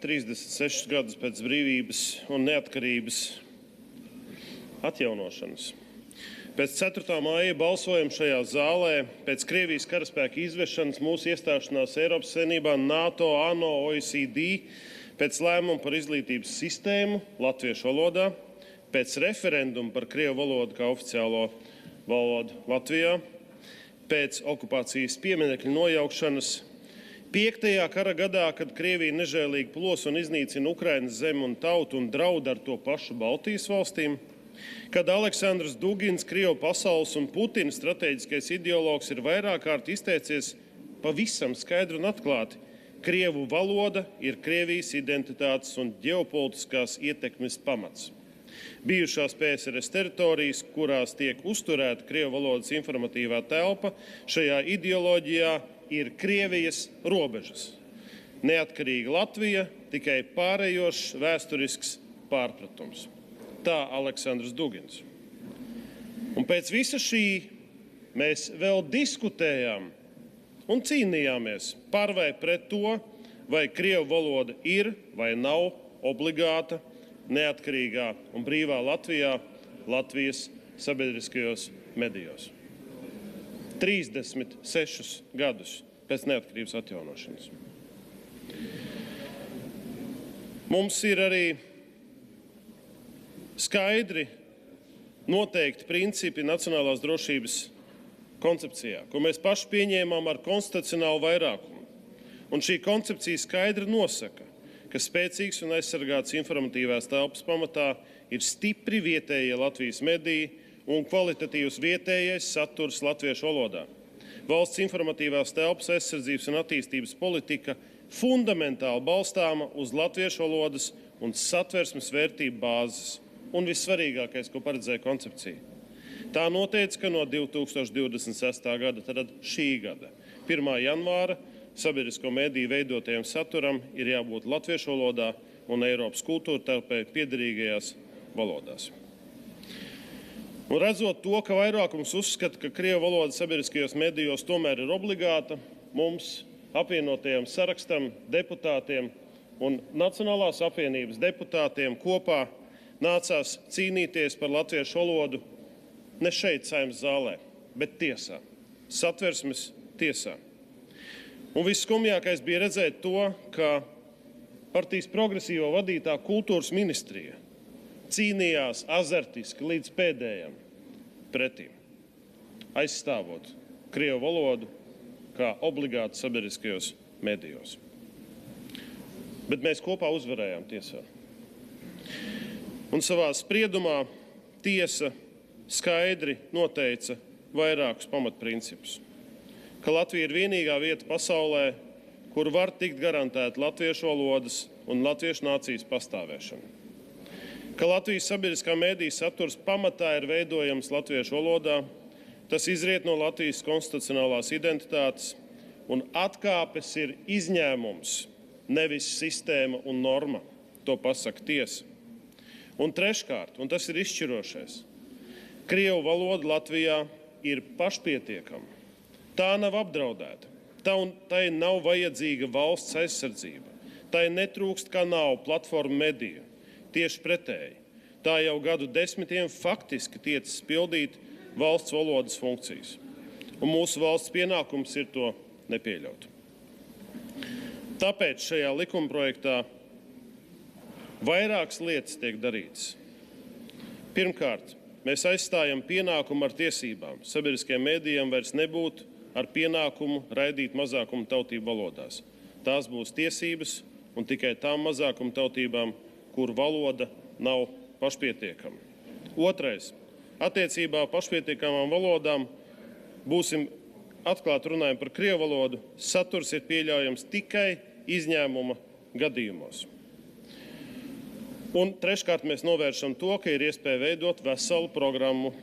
36 gadus pēc brīvības un neatkarības atjaunošanas. Pēc 4. māja balsojuma šajā zālē, pēc Krievijas karaspēka izvešanas, mūsu iestāšanās Eiropas Savienībā, NATO, ANO, OECD, pēc lēmuma par izglītības sistēmu latviešu valodā, pēc referenduma par krievu valodu kā oficiālo valodu Latvijā, pēc okupācijas pieminekļu nojaukšanas, 5. kara gadā, kad Krievija nežēlīgi plos un iznīcina Ukrainas zemi un tautu un draud ar to pašu Baltijas valstīm, kad Aleksandrs Dugins, Krievu pasaules un Putina strateģiskais ideologs, ir vairāk kārt izteicies pavisam skaidri un atklāti: Krievu valoda ir Krievijas identitātes un ģeopolitiskās ietekmes pamats. Bijušās PSRS teritorijas, kurās tiek uzturēta Krievu valodas informatīvā telpa, šajā ideoloģijā ir Krievijas robežas. Neatkarīga Latvija tikai pārējošs vēsturisks pārpratums. Tā Aleksandrs Dugins. Un pēc visa šī mēs vēl diskutējām un cīnījāmies par vai pret to, vai krievu valoda ir vai nav obligāta neatkarīgā un brīvā Latvijā, Latvijas sabiedriskajos medijos. 36 gadus pēc neatkarības atjaunošanas. Mums ir arī skaidri noteikti principi nacionālās drošības koncepcijā, ko mēs paši pieņēmām ar konstitucionālu vairākumu. Un šī koncepcija skaidri nosaka, ka spēcīgs un aizsargāts informatīvās telpas pamatā ir stipri vietējie Latvijas mediji un kvalitatīvs vietējais saturs latviešu valodā. Valsts informatīvās telpas aizsardzības un attīstības politika fundamentāli balstāma uz latviešu valodas un satversmes vērtību bāzes. Un vissvarīgākais, ko paredzēja koncepcija. Tā noteica, ka no 2026. gada, tad šī gada 1. janvāra sabiedrisko mediju veidotajam saturam ir jābūt latviešu valodā un Eiropas kultūra telpai piederīgajās valodās. Un redzot to, ka vairākums uzskata, ka krievu valoda sabiedriskajos medijos tomēr ir obligāta, mums apvienotajam sarakstam deputātiem un Nacionālās apvienības deputātiem kopā nācās cīnīties par latviešu valodu ne šeit, Saeimas zālē, bet tiesā, satversmes tiesā. Un visskumjākais bija redzēt to, ka partijas progresīvo vadītā kultūras ministrija cīnījās azartiski līdz pēdējam pretīm, aizstāvot krievu valodu kā obligātu sabiedriskajos medijos. Bet mēs kopā uzvarējām tiesā. Un savā spriedumā tiesa skaidri noteica vairākus pamatprincipus. Ka Latvija ir vienīgā vieta pasaulē, kur var tikt garantēta latviešu valodas un latviešu nācijas pastāvēšana. Ka Latvijas sabiedriskā mediju saturs pamatā ir veidojams latviešu valodā, tas izriet no Latvijas konstitucionālās identitātes, un atkāpes ir izņēmums, nevis sistēma un norma. To pasaka tiesa. Un treškārt, un tas ir izšķirošais, krievu valoda Latvijā ir pašpietiekama. Tā nav apdraudēta. Tai nav vajadzīga valsts aizsardzība. Tai netrūkst kanālu, platformu, mediju. Tieši pretēji. Tā jau gadu desmitiem faktiski tiecas pildīt valsts valodas funkcijas. Un mūsu valsts pienākums ir to nepieļaut. Tāpēc šajā likumprojektā vairākas lietas tiek darītas. Pirmkārt, mēs aizstājam pienākumu ar tiesībām. Sabiedriskajiem medijiem vairs nebūtu ar pienākumu raidīt mazākumu tautību valodās. Tās būs tiesības un tikai tām mazākumu tautībām, kur valoda nav pašpietiekama. Otrais, attiecībā pašpietiekamām valodām būsim atklāti runājam par krievu valodu, saturs ir pieļaujams tikai izņēmuma gadījumos. Un treškārt mēs novēršam to, ka ir iespēja veidot veselu programmu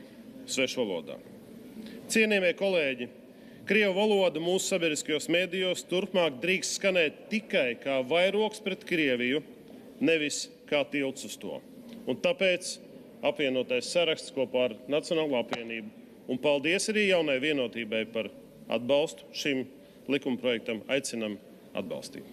svešvalodā. Cienījamie kolēģi, krievu valoda mūsu sabiedriskajos medijos turpmāk drīkst skanēt tikai kā vairogs pret Krieviju, nevis kā tilts uz to. Un tāpēc apvienotais saraksts kopā ar Nacionālo apvienību. Un paldies arī jaunai vienotībai par atbalstu šim likumprojektam, aicinam atbalstīt.